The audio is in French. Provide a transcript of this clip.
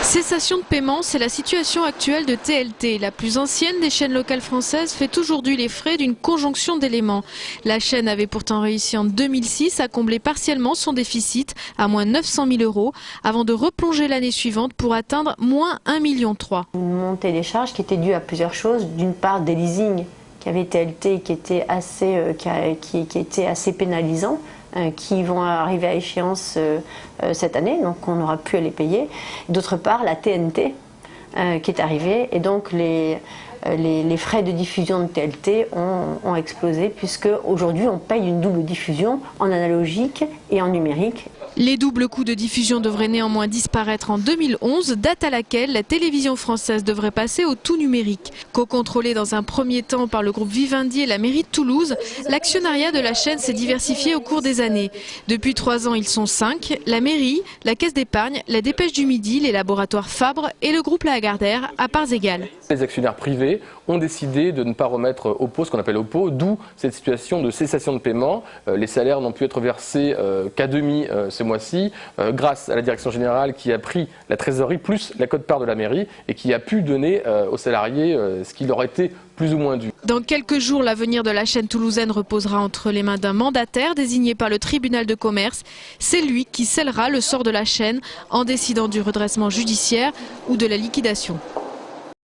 Cessation de paiement, c'est la situation actuelle de TLT. La plus ancienne des chaînes locales françaises fait aujourd'hui les frais d'une conjonction d'éléments. La chaîne avait pourtant réussi en 2006 à combler partiellement son déficit à moins 900 000 € avant de replonger l'année suivante pour atteindre moins 1,3 million. Une montée des charges qui était due à plusieurs choses. D'une part, des leasings qui avaient TLT qui étaient assez pénalisants, qui vont arriver à échéance cette année, donc on n'aura plus à les payer. D'autre part, la TNT qui est arrivée, et donc les frais de diffusion de TLT ont explosé, puisque aujourd'hui on paye une double diffusion en analogique et en numérique. Les doubles coûts de diffusion devraient néanmoins disparaître en 2011, date à laquelle la télévision française devrait passer au tout numérique. Co-contrôlée dans un premier temps par le groupe Vivendi et la mairie de Toulouse, l'actionnariat de la chaîne s'est diversifié au cours des années. Depuis 3 ans, ils sont 5, la mairie, la Caisse d'épargne, la Dépêche du Midi, les laboratoires Fabre et le groupe Lagardère à parts égales. Les actionnaires privés ont décidé de ne pas remettre au pot ce qu'on appelle au pot, d'où cette situation de cessation de paiement. Les salaires n'ont pu être versés qu'à demi ce mois-ci, grâce à la direction générale qui a pris la trésorerie plus la quote-part de la mairie et qui a pu donner aux salariés ce qui leur était plus ou moins dû. Dans quelques jours, l'avenir de la chaîne toulousaine reposera entre les mains d'un mandataire désigné par le tribunal de commerce. C'est lui qui scellera le sort de la chaîne en décidant du redressement judiciaire ou de la liquidation.